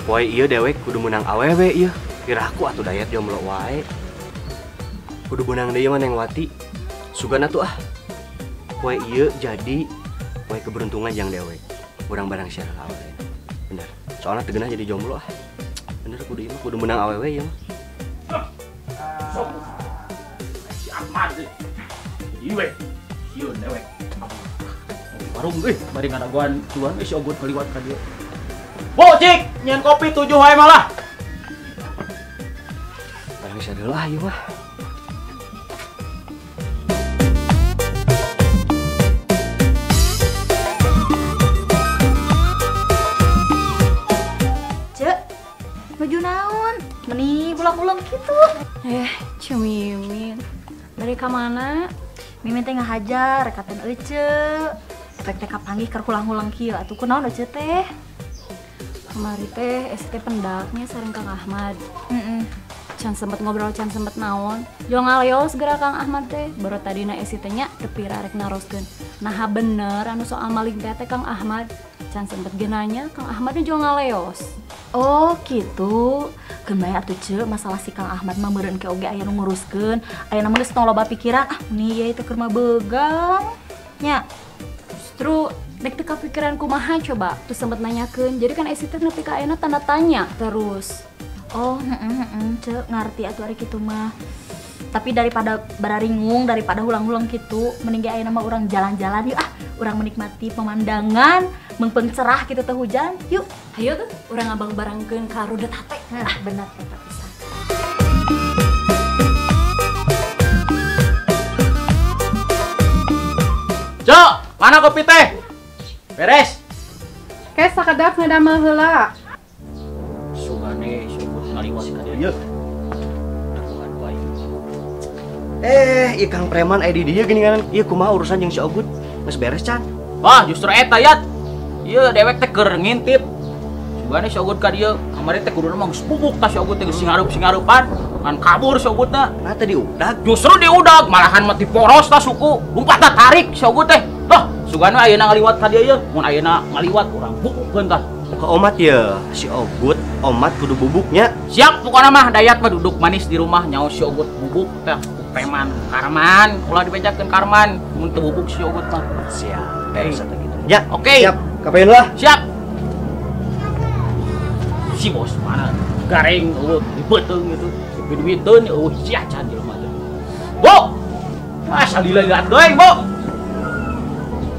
Poe ieu dewek kudu menang awewe ieu. Pirahku atuh dayat jomblo wae. Kudu menang deui mah Neng Wati. Sugan atuh ah. Poe ieu jadi poe keberuntungan yang dewek. Urang barang syarah awewe. Bener. Soalnya tegenah jadi jomblo ah. Bener kudu ieu mah kudu menang awewe ieu mah. Si Ahmad deh. Iwe. Sieun dewek. Warung bari ngadaguan tuan si Ogut kaliwat ka dieu. Bocik, nyen kopi 7 wae malah. Barang syarah lah ieu mah. Baju naon? Meni pulang-pulang gitu. Cumimin. Dari ka mana? Mimin teh ngahajar, rekaten ece. Rek teh kapanggih keur ulang-ulang kieu atuh kunaon ece teh? Kemari teh ST pendaknya sareng Kang Ahmad. Can sempet ngobrol, can sempet naon. Jo ngaleos geura Kang Ahmad teh. Baru tadina ST nya tepira rek naroskeun. Nah bener anu soal maling teh Kang Ahmad. Can sempet genanya Kang Ahmadnya jo ngaleos. Oh gitu. Keun atuh ce masalah si Kang Ahmad mah meureun ke oge aya nu nguruskeun. Aya na mah geus loba pikiran. Nih ya itu keur mah beugang. Nya. Justru dek teu kapikiran kumaha coba. Terus sempet nanyakeun. Jadi kan esi teh nepi ka ayeuna tanda tanya terus. Oh, ce ngarti atuh ari kitu mah. Tapi daripada bararingung, daripada hulang-hulang gitu, mending ge ayeuna mah urang jalan-jalan yuk ah. Urang menikmati pemandangan, mengpeung cerah kitu teh hujan. Yuk. Ayo tuh, urang ngabang barangkeun ka rudet hate. Benar eta pisan. Cok, mana kopi teh? Beres. Kes sakedap ngedamel heula. Sugane syukur ngaliwat ka dieu. Ieu Kang Preman aya di dieu geuningan. Ieu kumaha urusan jeung si Ogut? Geus beres can? Wah, justru eta yat. Ieu dewek teh keur ngintip. Sugane si Ogut ka dieu, kamari teh kuduna mah geus pupuk tah si Ogut teh geus singareup-singareupan. Kan kabur si Ogutna. Nah tadi udag. Justru diudag, malahan mah diporos tah suku. Lumpat tah tarik si Ogut teh. Hah, sugane ayeuna ngaliwat ka dieu yeuh. Mun ayeuna ngaliwat urang bubukkeun tah. Ke omat ya, si Ogut, omat kudu bubuknya. Siap, pokoknya mah dayat mah duduk manis di rumah nyawa si Ogut bubuk teh. Preman, Karman, ulah dibejakeun Karman. Mun teu bubuk si Ogut mah. Siap. Satu gitu. Ya, oke. Siap. Kapain lah? Siap. Si bos mana? Gareng, dibeteung gitu. Duit-duiteun, sia can di rumah teh. Bu! Masa dilihat doeng, Bu.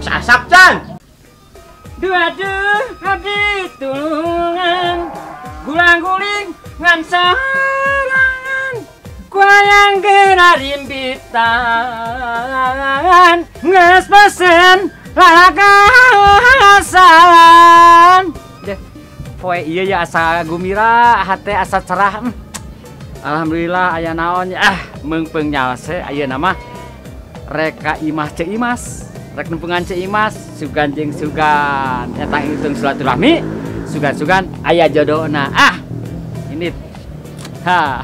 Sasak can. Duaduh, abdi tulungan. Gulang-guling ngan sarangan. Kuayang geuna rimbitan. Geus pesen lalakasan. Poe ieu ya asa gumira, hate asa cerah. Alhamdulillah aya naon ya. Meungpeung nyaose ayeuna mah rek ka imah ceu imas. Rek nempungan ceu imas, sugan jeung sugan. Eta hitung silaturahmi, sugan-sugan aya jodohna. Ini. Ha.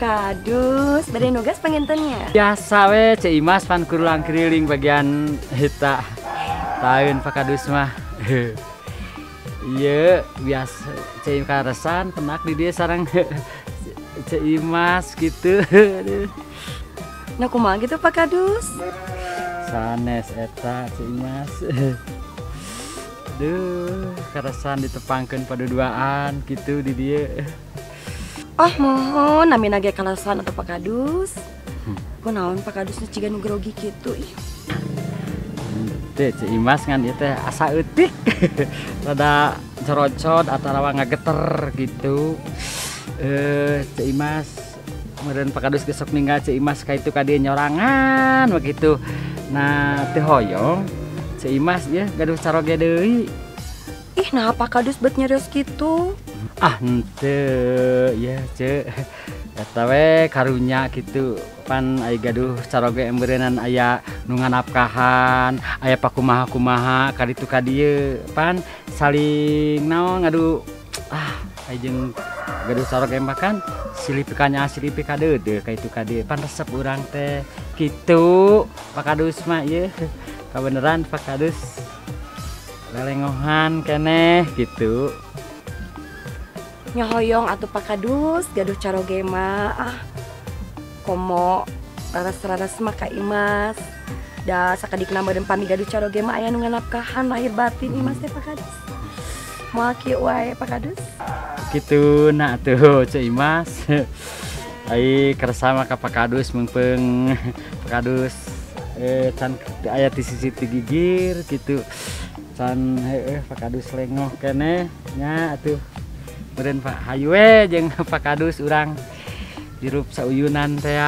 Kadus, bade nugas pangintennya. Biasa we ceu imas pan kurulang keliling bagian eta. Taeun Pak Kadus mah. Iya, biasa ceu karesan penak di dieu sareng ceu imas gitu. Nah kumaha gitu Pak Kadus? Sanes eta ceu imas. Duh, karesan ditepangkeun paduduaan gitu di dieu. Oh mohon, nami nage kalasan atau Pak Kadus. Kunaon Pak Kadus ciga nu grogi kitu ih. Teh ceu imas ngan ieu teh asa eutik. Rada corocot atau ngageter gitu. Ceu imas meureun Pak Kadus geus sok ninggal ceu imas ka itu ka dieu nyorangan begitu. Nah, teu hoyong ceu imas ieu gaduh caroge deui. Ih, nah Pak Kadus bet nyerios gitu. Henteu ya ce eta we karunya gitu pan aya gaduh caroge emberenan aya nu nganapkahan aya pakumaha-kumaha ka ditu ka dieu pan saling naon ngadu aya jeung gaduh caroge makan silih pikanya silih pika deudeu ka itu ka dieu pan resep urang teh kitu Pak Kadus mah ieu kabeneran Pak Kadus lelengohan keneh gitu. Nyohoyong atuh Pak Kadus gaduh caroge mah komo raras-raras maka Imas da sakadikna meureun pami gaduh caroge mah aya nu nganapkahan lahir batin Imas teh Pak Kadus. Moal kieu wae Pak Kadus. Kitu na tuh Ceu Imas. Ai kersama ka Pak Kadus meungpeung Pak Kadus can aya di sisi gigir gitu. Can heueuh Pak Kadus lengoh keneh nya atuh. Meureun Pak hayu we jeung Pak Kadus urang dirup sauyunan teh.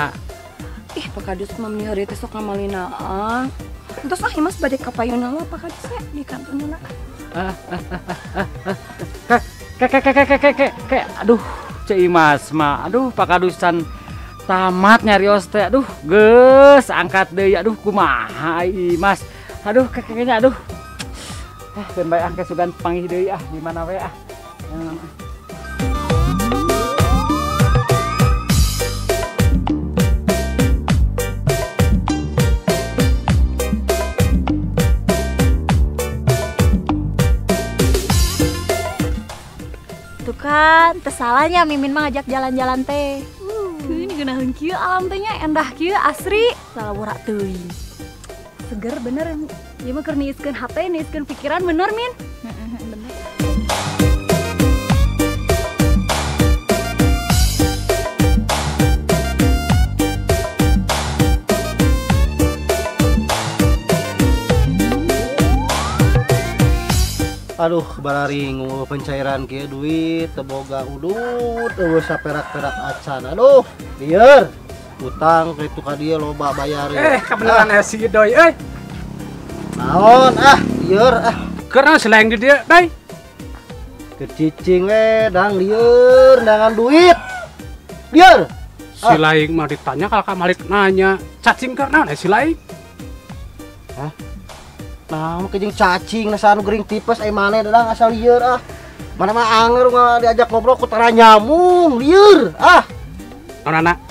Ih Pak Kadus mah meni hari teh sok ngamalinaan. Entos Imas bade ka payuna mah Pak Kadus di kantorna. Aduh Ceu Imas mah aduh Pak Kadus can tamat nyarios teh aduh geus angkat deui aduh kumaha Imas aduh kayaknya aduh ben bae angke sugan panggih deui di mana we Tuh kan, tersalahnya Mimin mah ngajak jalan-jalan teh. Ini geunaheun kieu alam teh nya endah kieu asri. Salah wura teuing. Seger bener. Ieu mah keur niiskeun hate, niiskeun pikiran bener, Min. Bener. Aduh barari ngomong pencairan kieu duit teboga udut eueuh saperak-perak acan. Aduh lieur utang kitu ka dieu loba bayarin. Kebenaran si Doi naon lieur karena selain di dia Doi kecicing we dang lieur dangan duit lieur si Laing mah ditanya kalau Kak Malik nanya cacing karena si Laing nah kejeng cacing nasa anu gering tipes maneh dadang asal lieur mana mah anger mah diajak ngobrol ku tara nyamung lieur anak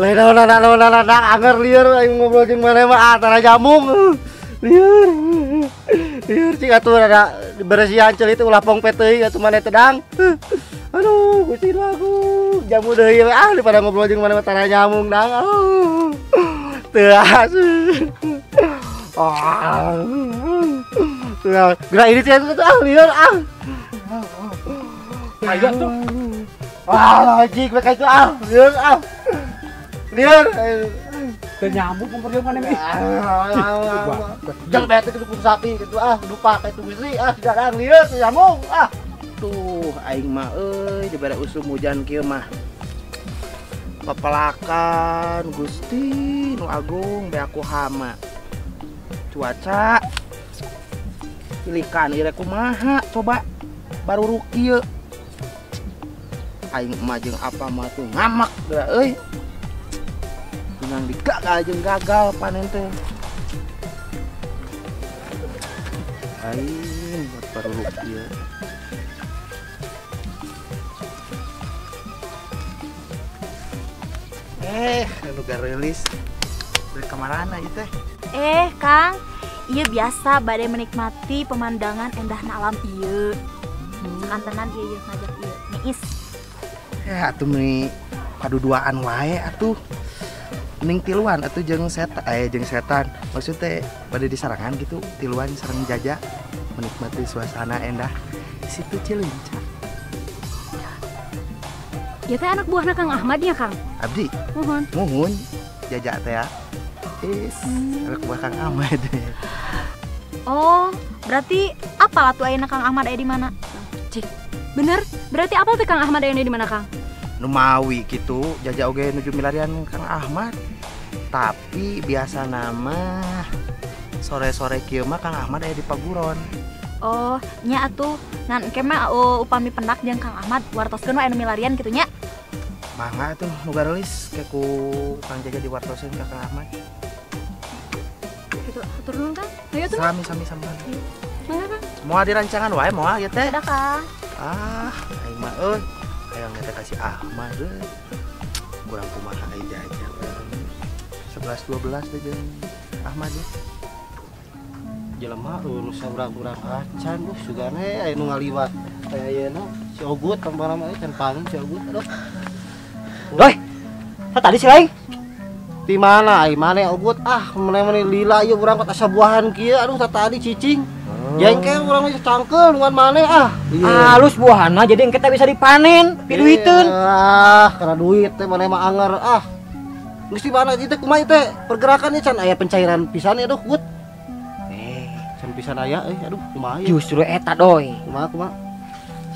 lain naon anger lieur aing ngobrol jeung maneh mah tara nyamung lieur cing atuh ada beresihan ceuli teh ulah pongpe teuing atuh maneh teh dang aduh gusti lagu jamu deui daripada ngobrol jeung maneh tara nyamung dang teu gerak ini tuh liur ayo tuh lagi mereka itu liur nyambung kompornya mana nih jangan bete ke dukung sapi gitu lupa kayak itu bisri tidak ada liur nyambung tuh aing mah dibere usum hujan kieu mah papalakan Gusti nu agung be aku hama cuaca pilihan ieu kumaha coba baru rukieu aing mah jeung apa mah tuh ngamak da euy tinggal digagal jeung gagal panen teh aing buat baru rukieu anu garelis dari kamarana ieu teh Kang, iya biasa badai menikmati pemandangan endahna alam ieu. Sakantenan ieu ngajak ieu niis. Atuh meni paduduaan wae atuh. Mending tiluan atuh jeung setan. Maksud teh bade di sarangan gitu, tiluan sareng jaja menikmati suasana endah di situ Cileunca. Ya teh anak buahna Kang Ahmad ya, Kang. Abdi. Muhun. Jaja teh ya. Anak buah Kang Ahmad. Oh, berarti apa tuh ayeuna Kang Ahmad aya di mana? Cik, bener? Berarti apa tuh Kang Ahmad aya di mana, Kang? Nu mawi gitu, jaja oge nuju milarian Kang Ahmad. Tapi biasa nama sore-sore kieu mah Kang Ahmad aya di Paguron. Oh, nya atuh ngan engke mah upami pendak jeung Kang Ahmad wartoskeun wae anu milarian kitu nya. Mangga tuh nu garelis ke ku Kang Jaja di wartoskeun ka Kang Ahmad. Gitu, turun Kang. Ayo tuh. Sami. Mangga Kang. Moal dirancangan wae moal ieu teh. Ada Kang. Aing mah euy, hayang teh kasih Ahmad euy. Kurang kumaha ai Jaja. 11 12 teh jeung Ahmad ya. jelema nu saurang-urang acan sugane aya nu ngaliwat aya ayeuna si Ogut tambah-tambah can pangin si Ogut aduh. Doi. Tadi si lain. Di mana ai mane Ogut mane lila ieu urang kata sabuahan kieu aduh tadi cicing. Jengkel urang geus cangkeul ngan mane Halus buahana jadi engke teh bisa dipanen, piduiteun. Karena duit teh mane mah anger Geus di mana ieu teh kumaha teh pergerakannya can aya pencairan pisan ya aduh Gut. Can pisan aya aduh kumaha ya. Justru eta doi. Kumaha.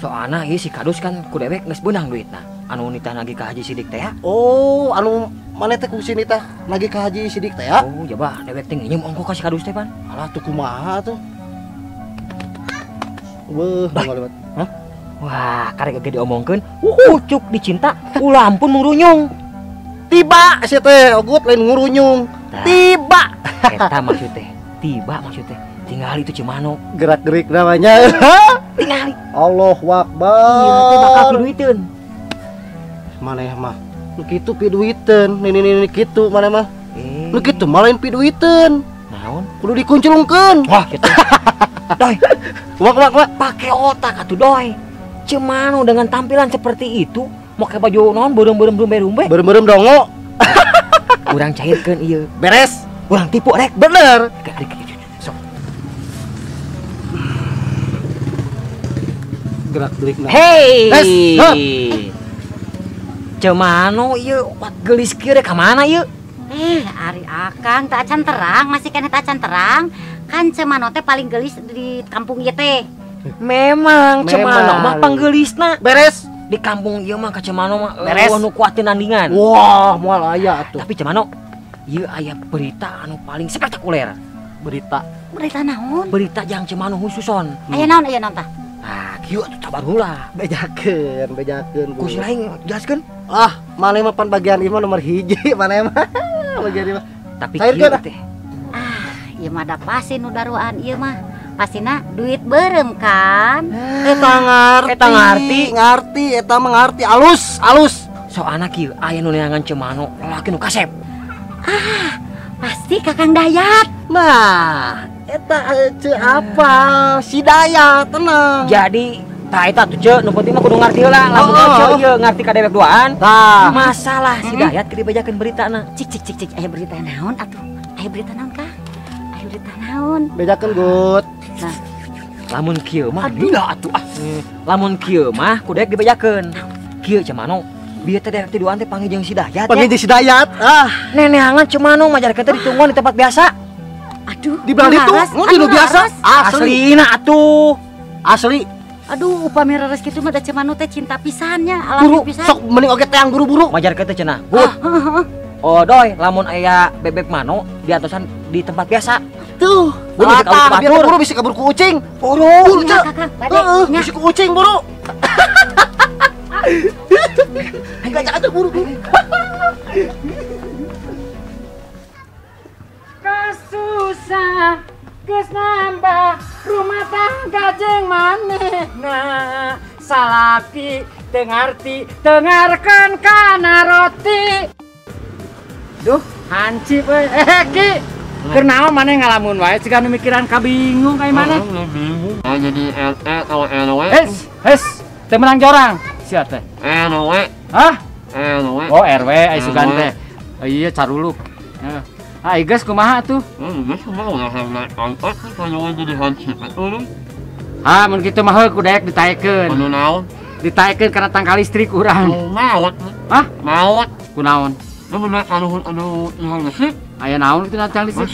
Soalna ieu si Kadus kan ku dewek geus beunang duitna. Anu nitah nagih ka Haji Sidik teh ya. Oh, anu mana teh ku si nitah nagih ka Haji Sidik teh ya? Oh, coba dewek teh nginjem ongko ka si Kadus teh pan. Alah tuh kumaha tuh. Weuh, lewat. Hah? Wah, karek ge diomongkeun, ucuk dicinta, ulah ampun ngurunyung. Tiba si teh Ogut lain ngurunyung. Tiba. Eta maksud teh. Tiba maksud teh. Tinggal itu Cemano. Gerak-gerik namanya. Tinggal. Allahu Akbar. Iya, teh bakal piduiteun. Maneh mah nu kitu piduiteun, ini kitu maneh mah. Nu kitu mah lain piduiteun. Naon? Kudu dikunclungkeun. Wah, kitu. Doi. Kumaha? Pakai otak atuh doi. Cemano dengan tampilan seperti itu, make baju naon beureum-beureum rumbe-rumbe. Beureum-beureum dongo. Urang cairkeun ieu. Beres. Urang tipu rek. Bener. Sok. Gerak-gerik nah. Hei. Cemano ieu wat geulis kieu rek ka mana ieu? Ari akang tak acan terang, masih kena tak acan terang. Kan Cemano teh paling gelis di kampung ieu teh. Memang Cemano mah panggeulisna. Beres. Di kampung ieu mah ka Cemano mah Beres. nu kuat teu nandingan. Wah, moal aya atuh. Tapi Cemano ieu aya berita anu paling spektakuler. Berita naon? Berita jang Cemano khususon. Aya naon tah? Kieu atuh tabar heula. Bejakeun. Ku si lain jelaskeun. Maneh mah pan bagian ieu mah nomor hiji maneh mah. Bagian ieu mah. Tapi kieu teh. Ieu mah da pasti nu daruan ieu mah. Pastina duit beureum kan? Eta ngarti, eta mah ngarti alus. Soalna kieu aya nu neangan Cemano lalaki nu kasep. Pasti Kakang Dayat. Nah, eta apa? Si Dayat tenang. Jadi tah eta tuh ce nu penting mah kudu ngarti heula lamun ce ieu ngarti ka dewek duaan. Masalah si Dayat keur dibajakeun beritana. Cik aya berita naon atuh? Aya berita naon Kang? Aya berita naon? Bejakeun Gut. Nah, lamun kieu mah gila atuh Lamun kieu mah kudu dibajakeun. Kieu Cemano bieu teh dewek duaan teh panggil jeung si Dayat. Panggil jeung si Dayat. Neneangan Cemano majarkeun teh ditungguan di tempat biasa. Aduh, di belah ditu, mun di biasa. Aslina atuh. Asli. Aduh, upami reres kitu mah da Cemano teh cinta pisannya, Buru, alami pisan. sok mending oge teang buru-buru. Majarkeun teh cenah. Gut. Oh doi, lamun aya bebek mano di atosan di tempat biasa. Tuh, biar buru bisa kabur ku ucing. Buru, bisa ku ucing buru. Enggak buru. Kasusah geus nambah rumah tangga jeung manehna salaki teu ngarti dengarkeun kana roti. Duh, hancip euy. Ki. Keur naon maneh ngalamun wae ciga nu mikiran kabingung kayak maneh. Bingung. Jadi RT atau RW. Teu menang jorang. Sia teh. RW. Hah? RW. Oh, RW ai sugan teh. Iya caruluk. Heeh. Guys kumaha tuh? Geus kumaha ulah naik angkot kan jadi hancip atuh. Mun kitu mah heuh kudaek ditaekeun. Anu naon? Ditaekeun kana tangkal listrik urang. Maot. Maot. Kunaon? Nu bener anu yang listrik. Aya naon kitu tangkal listrik?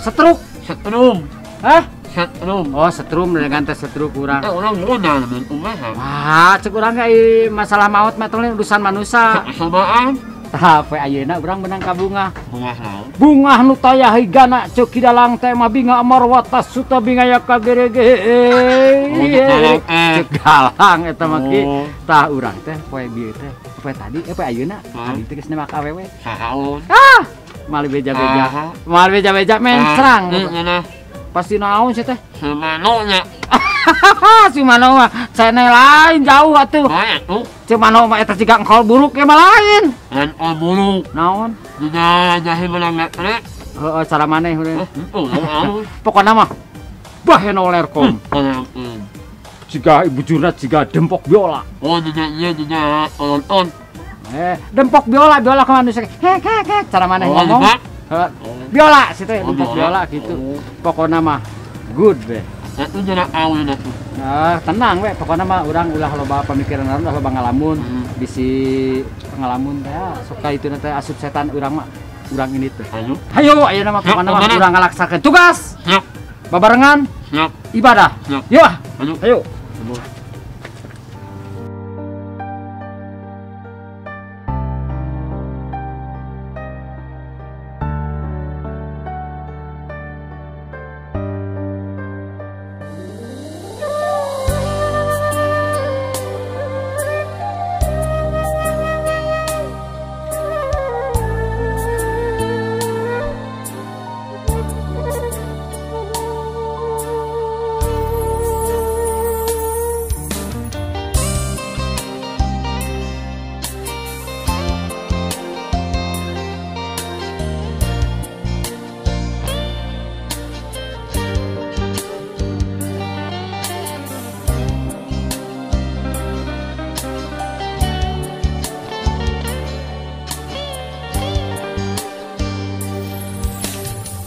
Setrum. Hah? Setrum. Oh, setrum dengan teh setruk urang. Urang nguna mun kumaha. Wah, cek urang ge masalah maot mah teh urusan manusia. Sobaan. Tapi ayeuna urang menang ka bunga. Bunga naon? Bunga nu taya higana ceuk kidalang teh mah binga amor watas suta binga ya kagerege. Ceuk galang eta mah ki. Tah urang teh poe bieu teh. Poe tadi poe ayeuna tadi teh geus nemak awewe. Sahaun. Mali beja-beja. Mali beja-beja mencrang. Pasti naon sih teh? Cemano nya. Si Mano mah cenah lain jauh atuh. Bae atuh. Cemano mah eta ciga engkol buruk ge mah lain. Lain buruk. Naon? Dina jahe menang metrek. Heeh, cara maneh urang. Itu yang Pokona mah bahen olerkom. Jika ibu jurna jika dempok biola. Oh, iya nonton. Dempok biola kemana sih? Hek. Cara maneh ngomong? Biola situ dempok biola gitu. Pokona mah good be. Itu jarak awin aku. Nah, tenang we, pokoknya mah urang ulah loba pemikiran ulah loba ngalamun. Bisi pengalamun teh suka itu teh asup setan urang mah urang ini teh. Hayo ayeuna mah pokona mah urang ngalaksakeun tugas. Siap. Babarengan. Siap. Ibadah. Siap. Yuk. Ayo.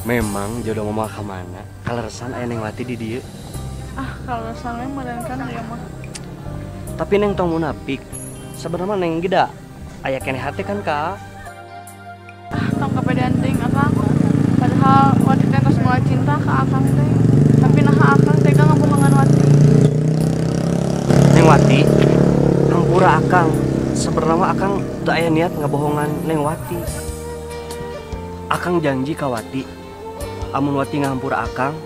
Memang jodoh mama kemana? Kaleresan aya Neng Wati di dieu. Kaleresan we meureun kan dia mah. Tapi Neng tong munafik. Sebenarnya Neng gida aya keneh hate kan ka? Tong kepedean teuing akang. Padahal Wati teh geus mulai cinta ka akang teh. Tapi nah akang tega ngabohongan Wati. Neng Wati, hampura akang. Sebenarnya akang teu aya niat ngabohongan Neng Wati. Akang janji ka Wati. Amun Wati ngahampura akang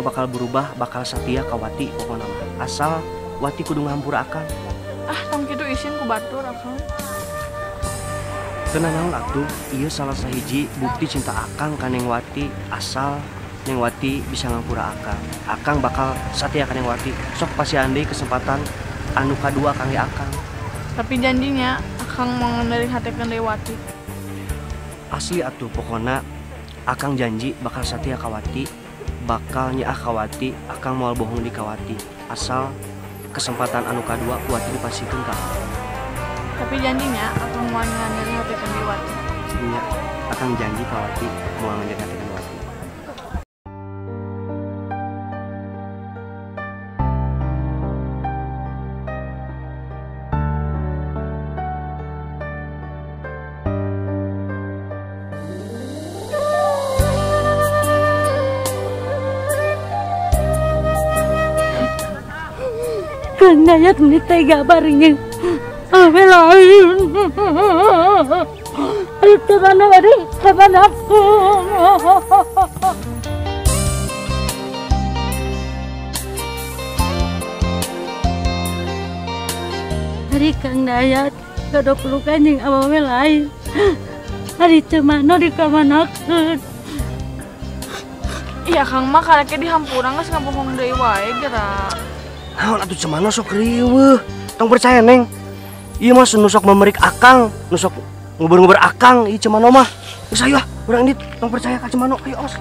bakal berubah, bakal satia ka Wati pokona mah. Asal Wati kudu ngahampura akang. Tong kitu isin ku batur akang. Teu naon atuh, ieu salah sahiji bukti cinta akang ka Neng Wati. Asal Neng Wati bisa ngahampura akang. Akang bakal satia ka Neng Wati. Sok pasiandai kesempatan anu kadua kangge akang. Tapi janjinya akang mau ngendari hatekeun deui Wati. Asli atuh pokona akang janji bakal satia ka Wati, bakal nyaah ka Wati, akang moal bohong di ka Wati. Asal kesempatan anu kadua Wati dipasikeun ka akang. Tapi janjinya akang mau ngendari hatekeun deui Wati. Iya, akang janji ka Wati moal ngendari hatekeun Wati. Kang Dayat ini tega barinya awe lain. Itu mana bari kapan aku. Hari Kang Dayat kada pelukan jeung awewe lain. Hari cemano di kamanakeun. Iya Kang mah kareke dihampura geus ngabohong deui wae geura. Naon atuh cemana sok riweuh. Tong percaya Neng. Ieu mah nusok memerik akang, nusok nguber-nguber akang ieu cemana mah. Geus aya urang dit tong percaya ka cemana. Ayo os.